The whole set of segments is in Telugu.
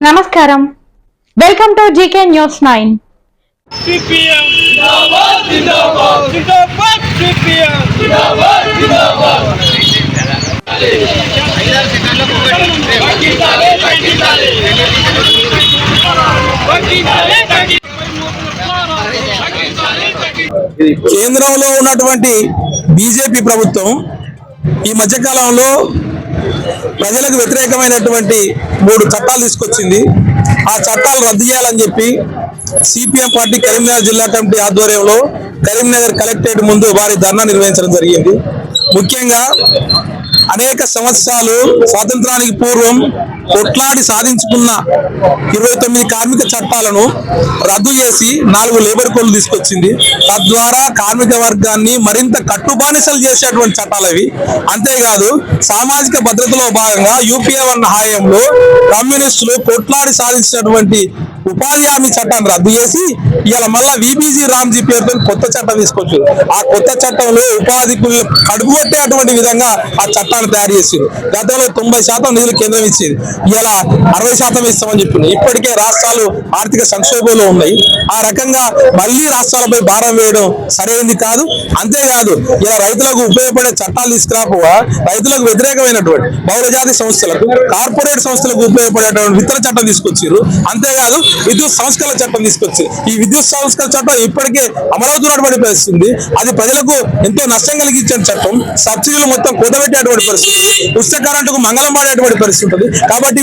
నమస్కారం, welcome to GK news 9. CPM Zindabad Zindabad Zindabad CPM జిందాబాద్ జిందాబాద్ కేంద్రంలో ఉన్నటువంటి బీజేపీ ప్రభుత్వం ఈ మధ్యకాలంలో ప్రజలకు వ్యతిరేకమైనటువంటి 3 చట్టాలు తీసుకొచ్చింది. ఆ చట్టాలు రద్దు చేయాలని చెప్పి సిపిఎం పార్టీ కరీంనగర్ జిల్లా కమిటీ ఆధ్వర్యంలో కరీంనగర్ కలెక్టరేట్ ముందు భారీ ధర్నా నిర్వహించడం జరిగింది. ముఖ్యంగా అనేక సంవత్సరాలు స్వాతంత్రానికి పూర్వం కొట్లాడి సాధించుకున్న 29 కార్మిక చట్టాలను రద్దు చేసి 4 లేబర్ కోడ్లు తీసుకొచ్చింది. తద్వారా కార్మిక వర్గాన్ని మరింత కట్టుబానిసలు చేసేటువంటి చట్టాలు అవి. అంతేకాదు సామాజిక భద్రతలో భాగంగా యూపీఏ 1 హాయంలో కమ్యూనిస్టులు కొట్లాడి సాధించినటువంటి ఉపాధి హామీ చట్టాన్ని రద్దు చేసి ఇవాళ మళ్ళా విబిజి రామ్జీ పేరుతో కొత్త చట్టం తీసుకొచ్చారు. ఆ కొత్త చట్టంలో ఉపాధి కడుపు కొట్టేటువంటి విధంగా ఆ చట్టాన్ని తయారు చేశారు. గతంలో 90% నిధులు కేంద్రం ఇచ్చేది, ఇలా 60% ఇస్తామని చెప్పింది. ఇప్పటికే రాష్ట్రాలు ఆర్థిక సంక్షోభంలో ఉన్నాయి. ఆ రకంగా మళ్ళీ రాష్ట్రాలపై భారం వేయడం సరైనది కాదు. అంతేకాదు ఇలా రైతులకు ఉపయోగపడే చట్టాలు తీసుకురాపోగా రైతులకు వ్యతిరేకమైనటువంటి బహుళజాతి సంస్థలకు కార్పొరేట్ సంస్థలకు ఉపయోగపడేటువంటి విత్తన చట్టం తీసుకొచ్చారు. అంతేకాదు విద్యుత్ సంస్కరణ చట్టం తీసుకొచ్చి ఈ విద్యుత్ సంస్కరణ చట్టం ఇప్పటికే అమలవుతున్నటువంటి పరిస్థితి. అది ప్రజలకు ఎంతో నష్టం కలిగించే చట్టం. సబ్సిడీలు మొత్తం కూడబెట్టేటువంటి పరిస్థితి, ఉచిత కరెంటుకు మంగళం పడేటువంటి పరిస్థితి ఉంటుంది. కాబట్టి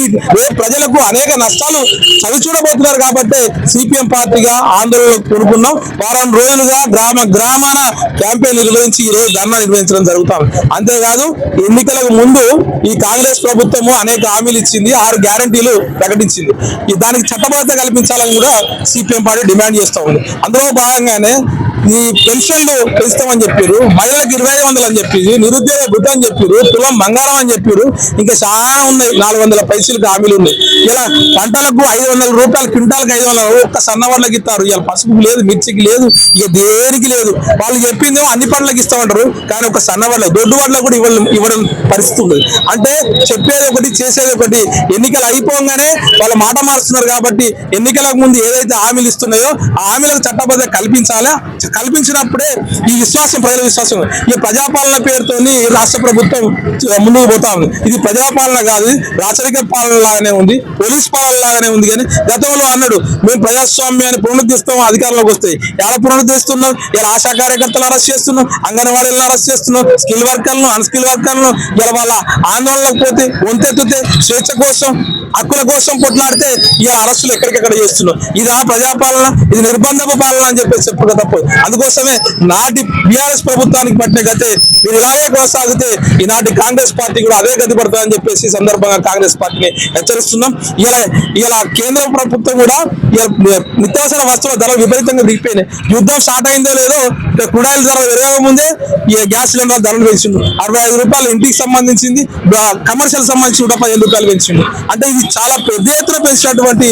ప్రజలకు అనేక నష్టాలు చవి చూడబోతున్నారు. కాబట్టి సిపిఎం పార్టీగా ఆందోళనకు కోరుకున్నాం. వారం రోజులుగా గ్రామాన క్యాంపెయిన్ నిర్వహించి ఈ రోజు ధర్నా నిర్వహించడం జరుగుతాం. అంతేకాదు ఎన్నికలకు ముందు ఈ కాంగ్రెస్ ప్రభుత్వము అనేక హామీలు ఇచ్చింది, 6 గ్యారంటీలు ప్రకటించింది. దానికి చట్టబద్ధత కల్పించాలని కూడా సిపిఎం పార్టీ డిమాండ్ చేస్తూ ఉంది. అందులో భాగంగానే ఈ పెన్షన్లు పెంచుతామని చెప్పారు, మహిళలకు 2500 అని చెప్పి, నిరుద్యోగ భృతి అని చెప్పారు, తులం బంగారం అని చెప్పారు. ఇంకా చాలా ఉన్నాయి, 400 పైసలకు హామీలు ఉన్నాయి. ఇలా పంటలకు 500 రూపాయలు, క్వింటాలకు 500, ఒక్క సన్నవాళ్ళకి ఇస్తారు. ఇలా పసుపుకి లేదు, మిర్చికి లేదు, ఇక దేనికి లేదు. వాళ్ళు చెప్పిందేమో అన్ని పంటలకు ఇస్తామంటారు, కానీ ఒక సన్నవాళ్ళకి దొడ్డు వాళ్ళకు కూడా ఇవ్వడం పరిస్థితి ఉంది. అంటే చెప్పేది ఒకటి చేసేది ఒకటి. ఎన్నికలు అయిపోగానే వాళ్ళ మాట మారుస్తున్నారు. కాబట్టి ఎన్నికలకు ముందు ఏదైతే హామీలు ఇస్తున్నాయో ఆ హామీలకు చట్టబద్ధత కల్పించాలా. కల్పించినప్పుడే ఈ విశ్వాసం, ప్రజల విశ్వాసం. ఈ ప్రజాపాలన పేరుతోని రాష్ట్ర ప్రభుత్వం ముందుకు పోతా ఉంది. ఇది ప్రజాపాలన కాదు, రాచరిక పాలన లాగానే ఉంది, పోలీస్ పాలన లాగానే ఉంది. కానీ గతంలో అన్నాడు మేము ప్రజాస్వామ్యాన్ని పునరుద్ధరిస్తాం, అధికారంలోకి వస్తాయి. ఎలా పునరుద్ధరిస్తున్నాం? ఇలా ఆశా కార్యకర్తలు అరెస్ట్ చేస్తున్నాం, అంగన్వాడీలను అరెస్ట్ చేస్తున్నాం, స్కిల్ వర్కర్లను, అన్స్కిల్ వర్కర్లను. ఇలా వాళ్ళ ఆందోళనకు పోతే వంతెత్తితే స్వేచ్ఛ కోసం, హక్కుల కోసం కొట్లాడితే ఇలా అరెస్టులు ఎక్కడికెక్కడ చేస్తున్నాం. ఇది ఆ ప్రజాపాలన, ఇది నిర్బంధపు పాలన అని చెప్పేసి చెప్పక తప్పదు. అందుకోసమే నాటి బీఆర్ఎస్ ప్రభుత్వానికి పట్టిన గతే మీరు ఇలాగే కొనసాగితే ఈనాటి కాంగ్రెస్ పార్టీ కూడా అదే గతి పడుతుందని చెప్పేసి సందర్భంగా కాంగ్రెస్ పార్టీని హెచ్చరిస్తున్నాం. ఇలా కేంద్ర ప్రభుత్వం కూడా నిత్యావసర వస్తువుల ధరలు విపరీతంగా దిగిపోయినాయి. యుద్ధం స్టార్ట్ అయిందో లేదో కుడాయిల ధర పెరగక ముందే ఈ గ్యాస్ సిలిండర్ ధరలు పెంచిండు. 65 రూపాయలు ఇంటికి సంబంధించింది, కమర్షియల్ సంబంధించి 115 రూపాయలు పెంచిండు. అంటే ఇది చాలా పెద్ద ఎత్తున పెంచినటువంటి,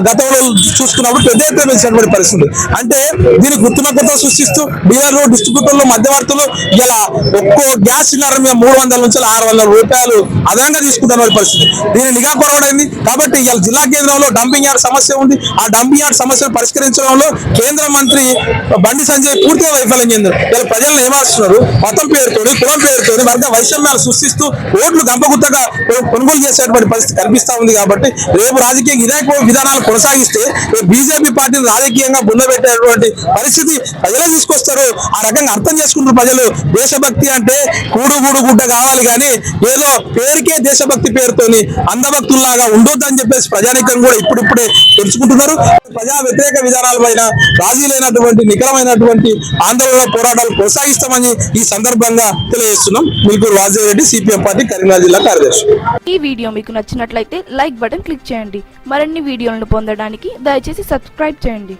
గతంలో చూసుకున్నప్పుడు పెద్ద ఎత్తున పెంచినటువంటి పరిస్థితి. అంటే దీనికి కృత్రిమత సృష్టిస్తూ డీలర్లు, డిస్ట్రిబ్యూటర్లు, మధ్యవర్తులు ఇలా ఒక్కో గ్యాస్ సిలిండర్ మీద 300 నుంచి 600 రూపాయలు అదనంగా తీసుకుంటున్న పరిస్థితి. దీని నిఘా కొరవడైంది. కాబట్టి ఇలా జిల్లా కేంద్రంలో డంపింగ్ యార్డ్ సమస్య ఉంది. ఆ డంపింగ్ యార్డ్ సమస్యను పరిష్కరించడంలో కేంద్ర మంత్రి బండి సంజయ్ పూర్తిగా వైఫల్యం చెందారు. ఇలా ప్రజలను ఏమారుస్తున్నారు. మతం పేరుతోని, కులం పేరుతోని వర్గ వైషమ్యాలు సృష్టిస్తూ ఓట్లు గంపగుత్తగా కొనుగోలు చేసేటువంటి పరిస్థితి కనిపిస్తా ఉంది. కాబట్టి రేపు రాజకీయంగా ఇదే విధానాలు కొనసాగిస్తే బీజేపీ పార్టీని రాజకీయంగా బుందబెట్టేటువంటి పరిస్థితి ప్రజలే తీసుకొస్తారు. ఆ రకంగా అర్థం చేసుకుంటారు ప్రజలు. దేశభక్తి అంటే కూడు గుడ్డ కావాలి, కానీ ఏదో పేరుకే దేశభక్తి పేరుతోని అంధభక్తుల్లాగా ఉండొద్దని చెప్పేసి ప్రజానీకం కూడా ఇప్పుడిప్పుడే తెలుసుకుంటున్నారు. ప్రజా వ్యతిరేక విధానాల పైన రాజీ లేనటువంటి నికరమైనటువంటి ఆందోళన పోరాటాలు కొనసాగిస్తామని ఈ సందర్భంగా తెలియజేస్తున్నాం. మిల్కూరు వాజేరెడ్డి, సిపిఎం పార్టీ కరీంనగర్ జిల్లా కార్యదర్శి. ఈ వీడియో మీకు నచ్చినట్లయితే లైక్ బటన్ క్లిక్ చేయండి. మరిన్ని వీడియోలను పొందడానికి దయచేసి సబ్స్క్రైబ్ చేయండి.